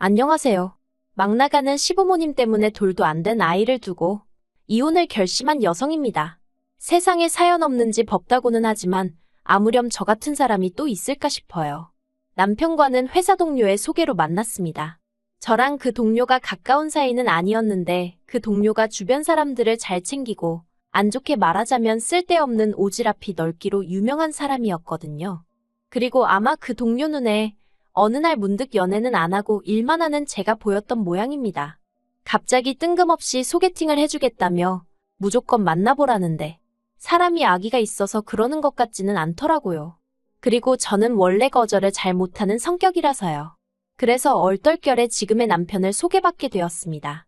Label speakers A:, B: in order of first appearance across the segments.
A: 안녕하세요. 막 나가는 시부모님 때문에 돌도 안 된 아이를 두고 이혼을 결심한 여성입니다. 세상에 사연 없는지 법다고는 하지만 아무렴 저 같은 사람이 또 있을까 싶어요. 남편과는 회사 동료의 소개로 만났습니다. 저랑 그 동료가 가까운 사이는 아니었는데 그 동료가 주변 사람들을 잘 챙기고 안 좋게 말하자면 쓸데없는 오지랖이 넓기로 유명한 사람이었거든요. 그리고 아마 그 동료 눈에 어느 날 문득 연애는 안 하고 일만 하는 제가 보였던 모양입니다. 갑자기 뜬금없이 소개팅을 해주겠다며 무조건 만나보라는데 사람이 아기가 있어서 그러는 것 같지는 않더라고요. 그리고 저는 원래 거절을 잘 못하는 성격이라서요. 그래서 얼떨결에 지금의 남편을 소개받게 되었습니다.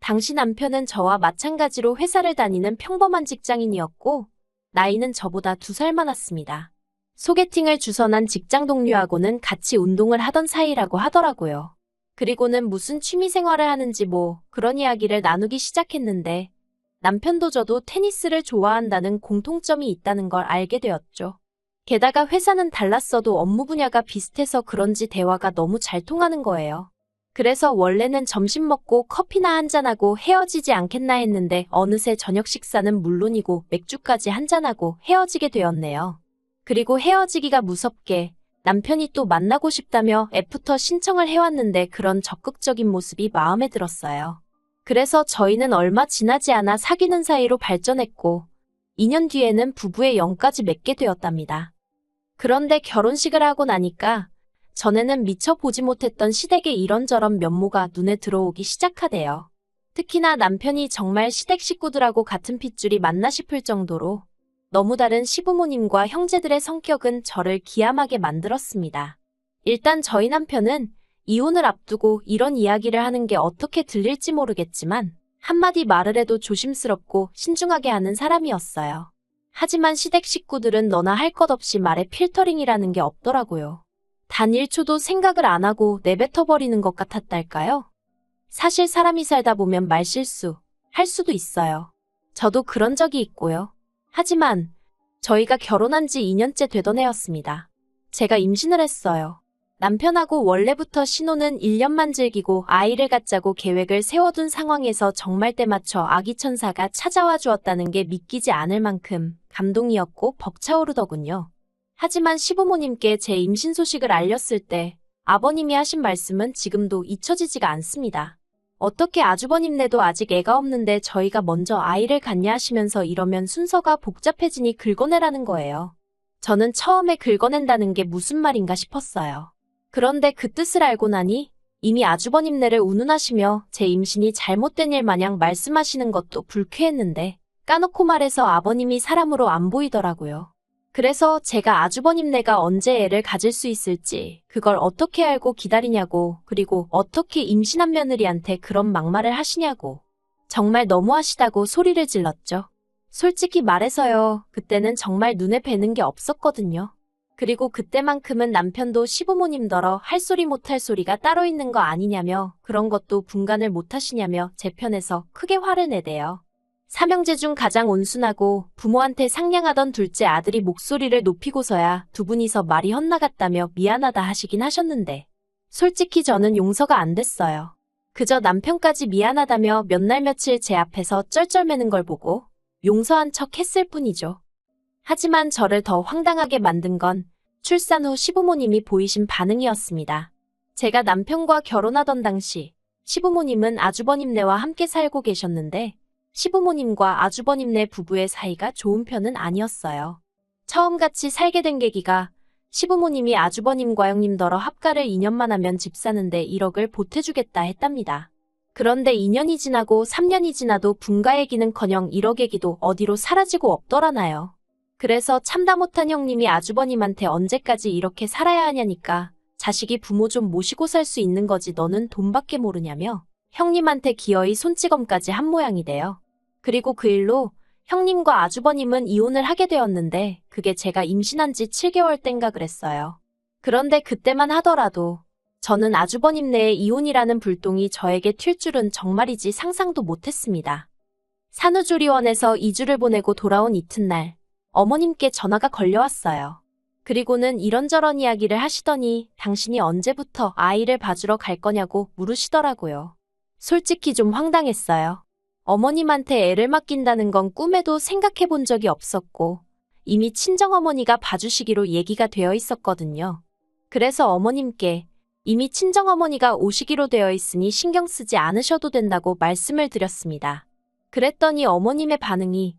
A: 당시 남편은 저와 마찬가지로 회사를 다니는 평범한 직장인이었고 나이는 저보다 2살 많았습니다. 소개팅을 주선한 직장 동료하고는 같이 운동을 하던 사이라고 하더라고요. 그리고는 무슨 취미 생활을 하는지 그런 이야기를 나누기 시작했는데 남편도 저도 테니스를 좋아한다는 공통점이 있다는 걸 알게 되었죠. 게다가 회사는 달랐어도 업무 분야가 비슷해서 그런지 대화가 너무 잘 통하는 거예요. 그래서 원래는 점심 먹고 커피나 한잔하고 헤어지지 않겠나 했는데 어느새 저녁 식사는 물론이고 맥주까지 한잔하고 헤어지게 되었네요. 그리고 헤어지기가 무섭게 남편이 또 만나고 싶다며 애프터 신청을 해왔는데 그런 적극적인 모습이 마음에 들었어요. 그래서 저희는 얼마 지나지 않아 사귀는 사이로 발전했고 2년 뒤에는 부부의 영까지 맺게 되었답니다. 그런데 결혼식을 하고 나니까 전에는 미처 보지 못했던 시댁의 이런저런 면모가 눈에 들어오기 시작하대요. 특히나 남편이 정말 시댁 식구들하고 같은 핏줄이 맞나 싶을 정도로 너무 다른 시부모님과 형제들의 성격은 저를 기함하게 만들었습니다. 일단 저희 남편은 이혼을 앞두고 이런 이야기를 하는 게 어떻게 들릴지 모르겠지만 한마디 말을 해도 조심스럽고 신중하게 하는 사람이었어요. 하지만 시댁 식구들은 너나 할 것 없이 말에 필터링이라는 게 없더라고요. 단 1초도 생각을 안 하고 내뱉어버리는 것 같았달까요? 사실 사람이 살다 보면 말실수 할 수도 있어요. 저도 그런 적이 있고요. 하지만 저희가 결혼한 지 2년째 되던 해였습니다. 제가 임신을 했어요. 남편하고 원래부터 신혼은 1년만 즐기고 아이를 갖자고 계획을 세워둔 상황에서 정말 때맞춰 아기 천사가 찾아와 주었다는 게 믿기지 않을 만큼 감동이었고 벅차오르더군요. 하지만 시부모님께 제 임신 소식을 알렸을 때 아버님이 하신 말씀은 지금도 잊혀지지가 않습니다. 어떻게 아주버님네도 아직 애가 없는데 저희가 먼저 아이를 갖냐 하시면서 이러면 순서가 복잡해지니 긁어내라는 거예요. 저는 처음에 긁어낸다는 게 무슨 말인가 싶었어요. 그런데 그 뜻을 알고 나니 이미 아주버님네를 운운하시며 제 임신이 잘못된 일 마냥 말씀하시는 것도 불쾌했는데 까놓고 말해서 아버님이 사람으로 안 보이더라고요. 그래서 제가 아주버님네가 언제 애를 가질 수 있을지 그걸 어떻게 알고 기다리냐고 그리고 어떻게 임신한 며느리한테 그런 막말을 하시냐고 정말 너무하시다고 소리를 질렀죠. 솔직히 말해서요. 그때는 정말 눈에 뵈는 게 없었거든요. 그리고 그때만큼은 남편도 시부모님더러 할 소리 못할 소리가 따로 있는 거 아니냐며 그런 것도 분간을 못하시냐며 제 편에서 크게 화를 내대요. 삼형제 중 가장 온순하고 부모한테 상냥하던 둘째 아들이 목소리를 높이고서야 두 분이서 말이 헛나갔다며 미안하다 하시긴 하셨는데 솔직히 저는 용서가 안 됐어요. 그저 남편까지 미안하다며 몇 날 며칠 제 앞에서 쩔쩔매는 걸 보고 용서한 척 했을 뿐이죠. 하지만 저를 더 황당하게 만든 건 출산 후 시부모님이 보이신 반응이었습니다. 제가 남편과 결혼하던 당시 시부모님은 아주버님네와 함께 살고 계셨는데 시부모님과 아주버님네 부부의 사이가 좋은 편은 아니었어요. 처음 같이 살게 된 계기가 시부모님이 아주버님과 형님더러 합가를 2년만 하면 집 사는데 1억을 보태주겠다 했답니다. 그런데 2년이 지나고 3년이 지나도 분가 얘기는커녕 1억 얘기도 어디로 사라지고 없더라나요. 그래서 참다 못한 형님이 아주버님한테 언제까지 이렇게 살아야 하냐니까 자식이 부모 좀 모시고 살 수 있는 거지 너는 돈밖에 모르냐며 형님한테 기어이 손찌검까지 한 모양이 돼요. 그리고 그 일로 형님과 아주버님은 이혼을 하게 되었는데 그게 제가 임신한 지 7개월 땐가 그랬어요. 그런데 그때만 하더라도 저는 아주버님네의 이혼이라는 불똥이 저에게 튈 줄은 정말이지 상상도 못했습니다. 산후조리원에서 2주를 보내고 돌아온 이튿날 어머님께 전화가 걸려왔어요. 그리고는 이런저런 이야기를 하시더니 당신이 언제부터 아이를 봐주러 갈 거냐고 물으시더라고요. 솔직히 좀 황당했어요. 어머님한테 애를 맡긴다는 건 꿈에도 생각해 본 적이 없었고 이미 친정어머니가 봐주시기로 얘기가 되어 있었거든요. 그래서 어머님께 이미 친정어머니가 오시기로 되어 있으니 신경 쓰지 않으셔도 된다고 말씀을 드렸습니다. 그랬더니 어머님의 반응이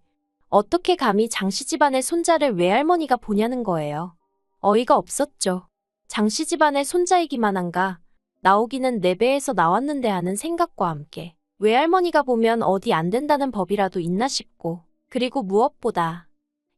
A: 어떻게 감히 장씨 집안의 손자를 외할머니가 보냐는 거예요. 어이가 없었죠. 장씨 집안의 손자이기만 한가 나오기는 내 배에서 나왔는데 하는 생각과 함께 외할머니가 보면 어디 안 된다는 법이라도 있나 싶고 그리고 무엇보다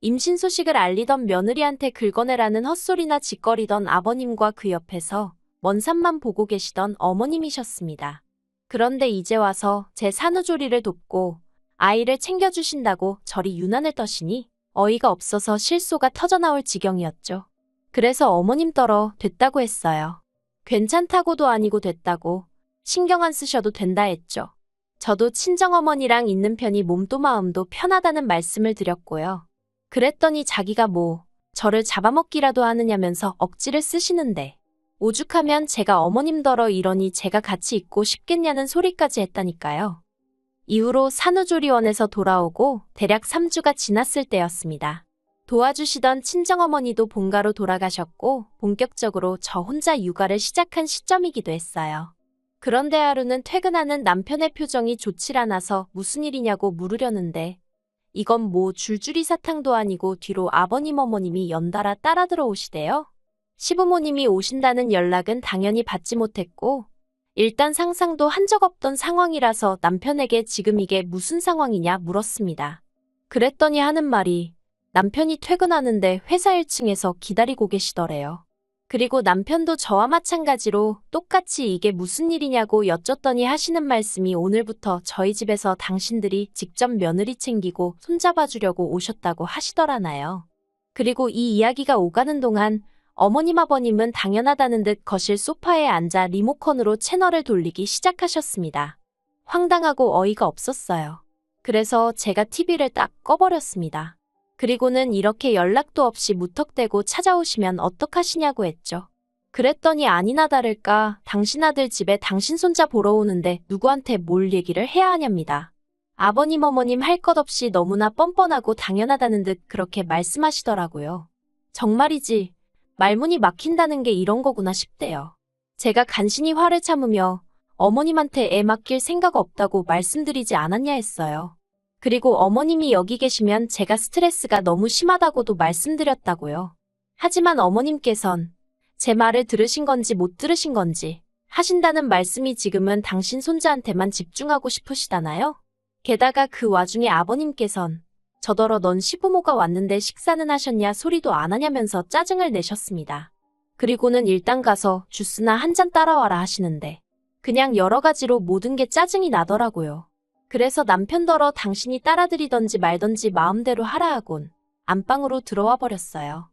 A: 임신 소식을 알리던 며느리한테 긁어내라는 헛소리나 짓거리던 아버님과 그 옆에서 먼 산만 보고 계시던 어머님이셨습니다. 그런데 이제 와서 제 산후조리를 돕고 아이를 챙겨주신다고 저리 유난을 떠시니 어이가 없어서 실소가 터져나올 지경이었죠. 그래서 어머님 떨어 됐다고 했어요. 괜찮다고도 아니고 됐다고 신경 안 쓰셔도 된다 했죠. 저도 친정어머니랑 있는 편이 몸도 마음도 편하다는 말씀을 드렸고요. 그랬더니 자기가 뭐 저를 잡아먹기라도 하느냐면서 억지를 쓰시는데 오죽하면 제가 어머님더러 이러니 제가 같이 있고 싶겠냐는 소리까지 했다니까요. 이후로 산후조리원에서 돌아오고 대략 3주가 지났을 때였습니다. 도와주시던 친정어머니도 본가로 돌아가셨고 본격적으로 저 혼자 육아를 시작한 시점이기도 했어요. 그런데 하루는 퇴근하는 남편의 표정이 좋질 않아서 무슨 일이냐고 물으려는데 이건 뭐 줄줄이 사탕도 아니고 뒤로 아버님 어머님이 연달아 따라 들어오시대요. 시부모님이 오신다는 연락은 당연히 받지 못했고 일단 상상도 한 적 없던 상황이라서 남편에게 지금 이게 무슨 상황이냐 물었습니다. 그랬더니 하는 말이 남편이 퇴근하는데 회사 1층에서 기다리고 계시더래요. 그리고 남편도 저와 마찬가지로 똑같이 이게 무슨 일이냐고 여쭸더니 하시는 말씀이 오늘부터 저희 집에서 당신들이 직접 며느리 챙기고 손잡아주려고 오셨다고 하시더라나요. 그리고 이 이야기가 오가는 동안 어머님 아버님은 당연하다는 듯 거실 소파에 앉아 리모컨으로 채널을 돌리기 시작하셨습니다. 황당하고 어이가 없었어요. 그래서 제가 TV를 딱 꺼버렸습니다. 그리고는 이렇게 연락도 없이 무턱대고 찾아오시면 어떡하시냐고 했죠. 그랬더니 아니나 다를까 당신 아들 집에 당신 손자 보러 오는데 누구한테 뭘 얘기를 해야 하냐입니다. 아버님 어머님 할 것 없이 너무나 뻔뻔하고 당연하다는 듯 그렇게 말씀하시더라고요. 정말이지 말문이 막힌다는 게 이런 거구나 싶대요. 제가 간신히 화를 참으며 어머님한테 애 맡길 생각 없다고 말씀드리지 않았냐 했어요. 그리고 어머님이 여기 계시면 제가 스트레스가 너무 심하다고도 말씀드렸다고요. 하지만 어머님께선 제 말을 들으신 건지 못 들으신 건지 하신다는 말씀이 지금은 당신 손자한테만 집중하고 싶으시다나요? 게다가 그 와중에 아버님께선 저더러 넌 시부모가 왔는데 식사는 하셨냐 소리도 안 하냐면서 짜증을 내셨습니다. 그리고는 일단 가서 주스나 한 잔 따라와라 하시는데 그냥 여러 가지로 모든 게 짜증이 나더라고요. 그래서 남편더러 당신이 따라드리던지 말던지 마음대로 하라 하곤 안방으로 들어와 버렸어요.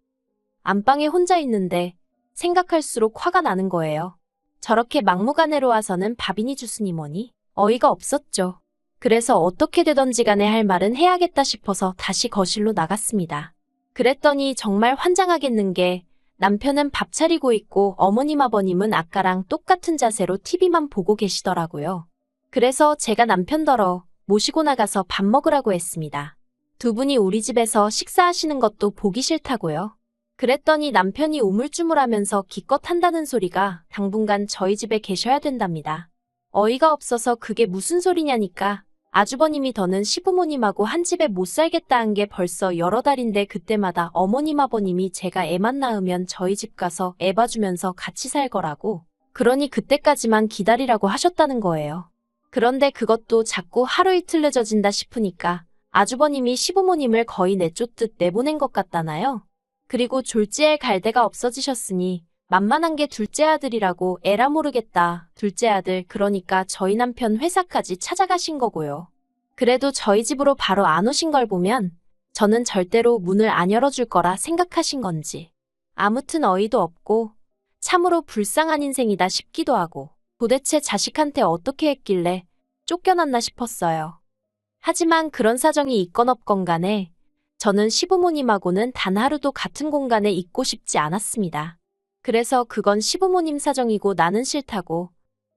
A: 안방에 혼자 있는데 생각할수록 화가 나는 거예요. 저렇게 막무가내로 와서는 밥이니 주스니 뭐니 어이가 없었죠. 그래서 어떻게 되던지 간에 할 말은 해야겠다 싶어서 다시 거실로 나갔습니다. 그랬더니 정말 환장하겠는 게 남편은 밥 차리고 있고 어머님 아버님은 아까랑 똑같은 자세로 TV만 보고 계시더라고요. 그래서 제가 남편더러 모시고 나가서 밥 먹으라고 했습니다. 두 분이 우리 집에서 식사하시는 것도 보기 싫다고요. 그랬더니 남편이 우물쭈물하면서 기껏 한다는 소리가 당분간 저희 집에 계셔야 된답니다. 어이가 없어서 그게 무슨 소리냐니까 아주버님이 더는 시부모님하고 한 집에 못 살겠다 한 게 벌써 여러 달인데 그때마다 어머님 아버님이 제가 애만 낳으면 저희 집 가서 애 봐주면서 같이 살 거라고 그러니 그때까지만 기다리라고 하셨다는 거예요. 그런데 그것도 자꾸 하루 이틀 늦어진다 싶으니까 아주버님이 시부모님을 거의 내쫓듯 내보낸 것 같다나요? 그리고 졸지에 갈 데가 없어지셨으니 만만한 게 둘째 아들이라고 에라 모르겠다. 둘째 아들 그러니까 저희 남편 회사까지 찾아가신 거고요. 그래도 저희 집으로 바로 안 오신 걸 보면 저는 절대로 문을 안 열어줄 거라 생각하신 건지 아무튼 어이도 없고 참으로 불쌍한 인생이다 싶기도 하고 도대체 자식한테 어떻게 했길래 쫓겨났나 싶었어요. 하지만 그런 사정이 있건 없건 간에 저는 시부모님하고는 단 하루도 같은 공간에 있고 싶지 않았습니다. 그래서 그건 시부모님 사정이고 나는 싫다고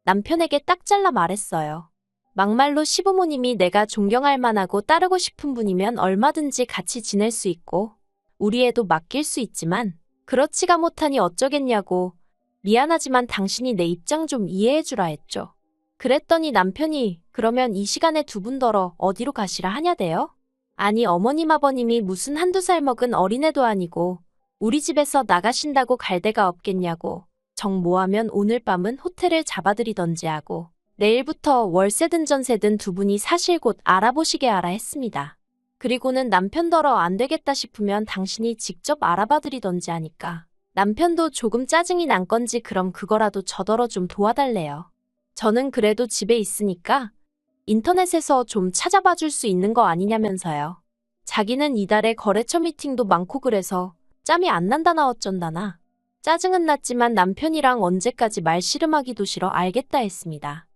A: 남편에게 딱 잘라 말했어요. 막말로 시부모님이 내가 존경할 만하고 따르고 싶은 분이면 얼마든지 같이 지낼 수 있고 우리 애도 맡길 수 있지만 그렇지가 못하니 어쩌겠냐고 미안하지만 당신이 내 입장 좀 이해해주라 했죠. 그랬더니 남편이 그러면 이 시간에 두 분 덜어 어디로 가시라 하냐대요? 아니 어머님 아버님이 무슨 한두 살 먹은 어린애도 아니고 우리 집에서 나가신다고 갈 데가 없겠냐고 정 모하면 오늘 밤은 호텔을 잡아드리던지 하고 내일부터 월세든 전세든 두 분이 사실 곳 알아보시게 하라 했습니다. 그리고는 남편더러 안 되겠다 싶으면 당신이 직접 알아봐드리던지 하니까 남편도 조금 짜증이 난 건지 그럼 그거라도 저더러 좀 도와달래요. 저는 그래도 집에 있으니까 인터넷에서 좀 찾아봐 줄 수 있는 거 아니냐면서요. 자기는 이달에 거래처 미팅도 많고 그래서 짬이 안 난다나 어쩐다나. 짜증은 났지만 남편이랑 언제까지 말씨름하기도 싫어 알겠다 했습니다.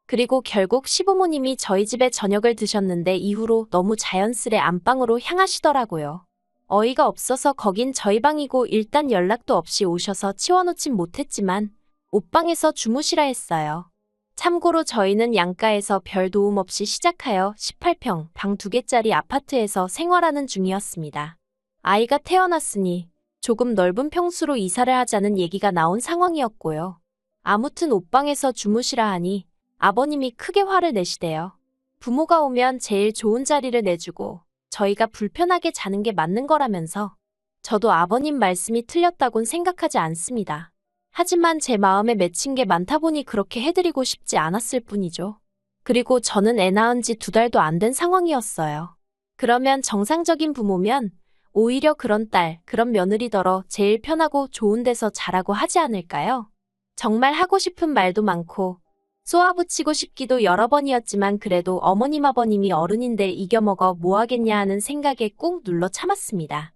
A: 그리고 결국 시부모님이 저희 집에 저녁을 드셨는데 이후로 너무 자연스레 안방으로 향하시더라고요. 어이가 없어서 거긴 저희 방이고 일단 연락도 없이 오셔서 치워놓진 못했지만 옷방에서 주무시라 했어요. 참고로 저희는 양가에서 별 도움 없이 시작하여 18평 방 2개짜리 아파트에서 생활하는 중이었습니다. 아이가 태어났으니 조금 넓은 평수로 이사를 하자는 얘기가 나온 상황이었고요. 아무튼 옷방에서 주무시라 하니 아버님이 크게 화를 내시대요. 부모가 오면 제일 좋은 자리를 내주고 저희가 불편하게 자는 게 맞는 거라면서 저도 아버님 말씀이 틀렸다곤 생각하지 않습니다. 하지만 제 마음에 맺힌 게 많다 보니 그렇게 해드리고 싶지 않았을 뿐이죠. 그리고 저는 애 낳은 지 2달도 안 된 상황이었어요. 그러면 정상적인 부모면 오히려 그런 딸, 그런 며느리더러 제일 편하고 좋은 데서 자라고 하지 않을까요? 정말 하고 싶은 말도 많고 쏘아붙이고 싶기도 여러 번이었지만 그래도 어머님 아버님이 어른인데 이겨먹어 뭐하겠냐 하는 생각에 꾹 눌러 참았습니다.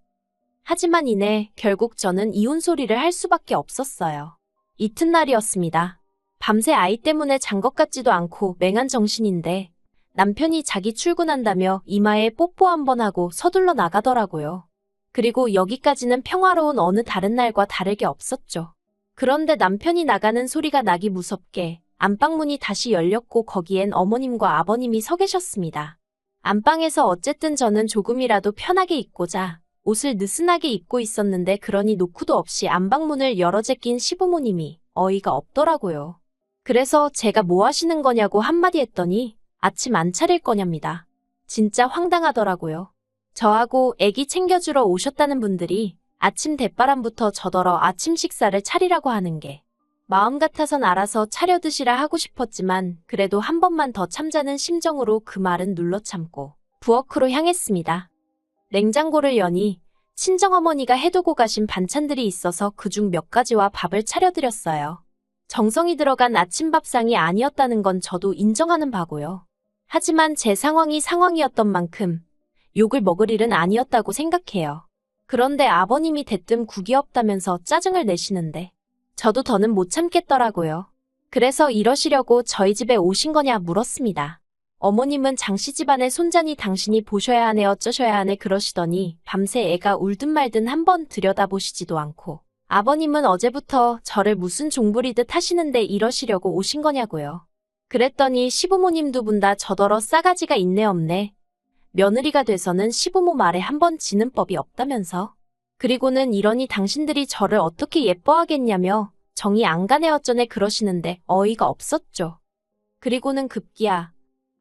A: 하지만 이내 결국 저는 이혼 소리를 할 수밖에 없었어요. 이튿날이었습니다. 밤새 아이 때문에 잔 것 같지도 않고 맹한 정신인데 남편이 자기 출근한다며 이마에 뽀뽀 한번 하고 서둘러 나가더라고요. 그리고 여기까지는 평화로운 어느 다른 날과 다를 게 없었죠. 그런데 남편이 나가는 소리가 나기 무섭게 안방문이 다시 열렸고 거기엔 어머님과 아버님이 서 계셨습니다. 안방에서 어쨌든 저는 조금이라도 편하게 있고자 옷을 느슨하게 입고 있었는데 그러니 노크도 없이 안방문을 열어 제낀 시부모님이 어이가 없더라고요. 그래서 제가 뭐 하시는 거냐고 한마디 했더니 아침 안 차릴 거냐입니다. 진짜 황당하더라고요. 저하고 애기 챙겨주러 오셨다는 분들이 아침 대바람부터 저더러 아침 식사를 차리라고 하는 게 마음 같아선 알아서 차려 드시라 하고 싶었지만 그래도 한 번만 더 참자는 심정으로 그 말은 눌러 참고 부엌으로 향했습니다. 냉장고를 여니 친정어머니가 해두고 가신 반찬들이 있어서 그중 몇 가지와 밥을 차려드렸어요. 정성이 들어간 아침밥상이 아니었다는 건 저도 인정하는 바고요. 하지만 제 상황이 상황이었던 만큼 욕을 먹을 일은 아니었다고 생각해요. 그런데 아버님이 대뜸 국이 없다면서 짜증을 내시는데 저도 더는 못 참겠더라고요. 그래서 이러시려고 저희 집에 오신 거냐 물었습니다. 어머님은 장씨 집안의 손자니 당신이 보셔야 하네 어쩌셔야 하네 그러시더니 밤새 애가 울든 말든 한번 들여다보시지도 않고 아버님은 어제부터 저를 무슨 종부리듯 하시는데 이러시려고 오신 거냐고요. 그랬더니 시부모님 두 분 다 저더러 싸가지가 있네 없네. 며느리가 돼서는 시부모 말에 한번 지는 법이 없다면서. 그리고는 이러니 당신들이 저를 어떻게 예뻐하겠냐며 정이 안 가네 어쩌네 그러시는데 어이가 없었죠. 그리고는 급기야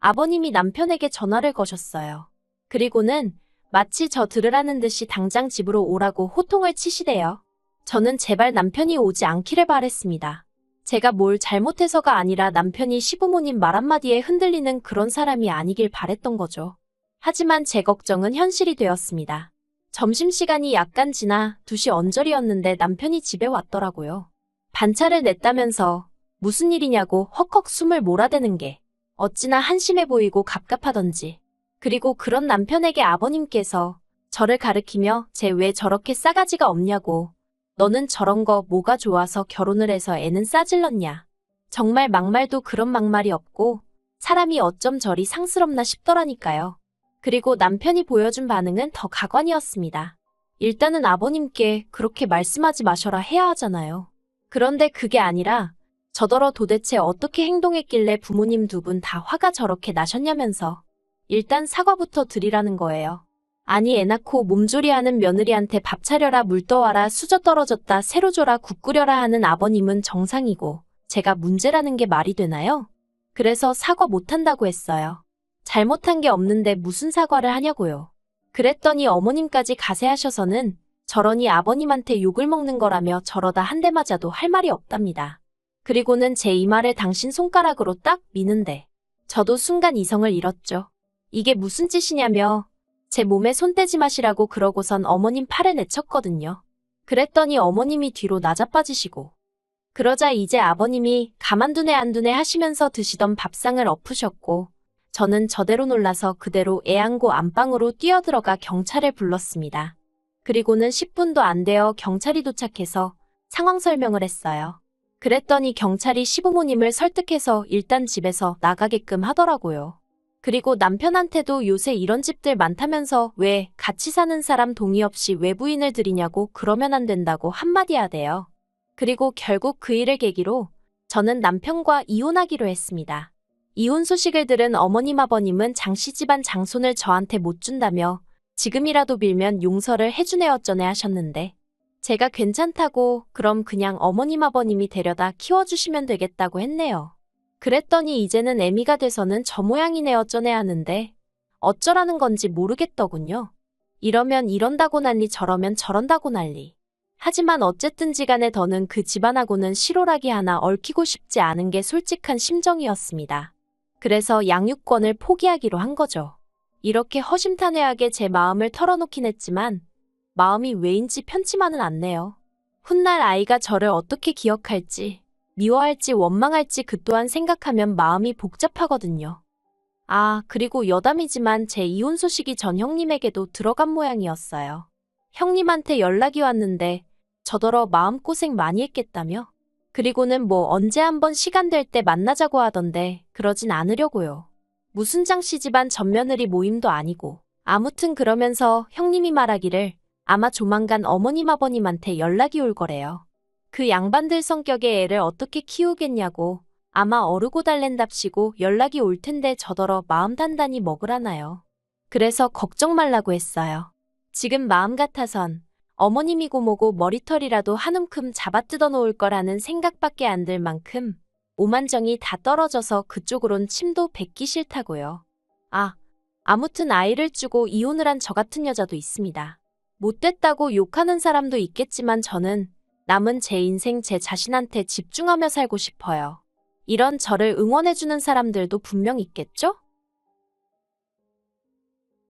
A: 아버님이 남편에게 전화를 거셨어요. 그리고는 마치 저 들으라는 듯이 당장 집으로 오라고 호통을 치시대요. 저는 제발 남편이 오지 않기를 바랬습니다. 제가 뭘 잘못해서가 아니라 남편이 시부모님 말 한마디에 흔들리는 그런 사람이 아니길 바랬던 거죠. 하지만 제 걱정은 현실이 되었습니다. 점심시간이 약간 지나 2시 언저리였는데 남편이 집에 왔더라고요. 반차를 냈다면서 무슨 일이냐고 헉헉 숨을 몰아대는 게 어찌나 한심해 보이고 갑갑하던지. 그리고 그런 남편에게 아버님께서 저를 가리키며 쟤 왜 저렇게 싸가지가 없냐고 너는 저런 거 뭐가 좋아서 결혼을 해서 애는 싸질렀냐. 정말 막말도 그런 막말이 없고 사람이 어쩜 저리 상스럽나 싶더라니까요. 그리고 남편이 보여준 반응은 더 가관이었습니다. 일단은 아버님께 그렇게 말씀하지 마셔라 해야 하잖아요. 그런데 그게 아니라 저더러 도대체 어떻게 행동했길래 부모님 두 분 다 화가 저렇게 나셨냐면서 일단 사과부터 드리라는 거예요. 아니 애 낳고 몸조리하는 며느리한테 밥 차려라 물 떠와라 수저 떨어졌다 새로 줘라 국 끓여라 하는 아버님은 정상이고 제가 문제라는 게 말이 되나요? 그래서 사과 못한다고 했어요. 잘못한 게 없는데 무슨 사과를 하냐고요. 그랬더니 어머님까지 가세하셔서는 저러니 아버님한테 욕을 먹는 거라며 저러다 한 대 맞아도 할 말이 없답니다. 그리고는 제 이마를 당신 손가락으로 딱 미는데 저도 순간 이성을 잃었죠. 이게 무슨 짓이냐며 제 몸에 손 떼지 마시라고 그러고선 어머님 팔을 내쳤거든요. 그랬더니 어머님이 뒤로 나자빠지시고 그러자 이제 아버님이 가만두네 안 두네 하시면서 드시던 밥상을 엎으셨고 저는 저대로 놀라서 그대로 애 안고 안방으로 뛰어들어가 경찰을 불렀습니다. 그리고는 10분도 안 되어 경찰이 도착해서 상황 설명을 했어요. 그랬더니 경찰이 시부모님을 설득해서 일단 집에서 나가게끔 하더라고요. 그리고 남편한테도 요새 이런 집들 많다면서 왜 같이 사는 사람 동의 없이 외부인을 들이냐고 그러면 안 된다고 한마디 하대요. 그리고 결국 그 일을 계기로 저는 남편과 이혼하기로 했습니다. 이혼 소식을 들은 어머님 아버님은 장씨 집안 장손을 저한테 못 준다며 지금이라도 빌면 용서를 해주네 어쩌네 하셨는데 제가 괜찮다고 그럼 그냥 어머님 아버님이 데려다 키워주시면 되겠다고 했네요. 그랬더니 이제는 애미가 돼서는 저 모양이네 어쩌네 하는데 어쩌라는 건지 모르겠더군요. 이러면 이런다고 난리 저러면 저런다고 난리. 하지만 어쨌든지 간에 더는 그 집안하고는 실오라기 하나 얽히고 싶지 않은 게 솔직한 심정이었습니다. 그래서 양육권을 포기하기로 한 거죠. 이렇게 허심탄회하게 제 마음을 털어놓긴 했지만 마음이 왜인지 편치만은 않네요. 훗날 아이가 저를 어떻게 기억할지, 미워할지 원망할지 그 또한 생각하면 마음이 복잡하거든요. 아, 그리고 여담이지만 제 이혼 소식이 전 형님에게도 들어간 모양이었어요. 형님한테 연락이 왔는데 저더러 마음고생 많이 했겠다며? 그리고는 뭐 언제 한번 시간 될 때 만나자고 하던데 그러진 않으려고요. 무슨 장씨 집안 맏며느리 모임도 아니고. 아무튼 그러면서 형님이 말하기를 아마 조만간 어머님 아버님한테 연락이 올 거래요. 그 양반들 성격의 애를 어떻게 키우겠냐고 아마 어르고 달랜답시고 연락이 올 텐데 저더러 마음 단단히 먹으라나요. 그래서 걱정 말라고 했어요. 지금 마음 같아선 어머님이고 뭐고 머리털이라도 한 움큼 잡아뜯어 놓을 거라는 생각밖에 안 들 만큼 오만정이 다 떨어져서 그쪽으론 침도 뱉기 싫다고요. 아무튼 아이를 주고 이혼을 한 저 같은 여자도 있습니다. 못됐다고 욕하는 사람도 있겠지만 저는 남은 제 인생 제 자신한테 집중하며 살고 싶어요. 이런 저를 응원해주는 사람들도 분명 있겠죠?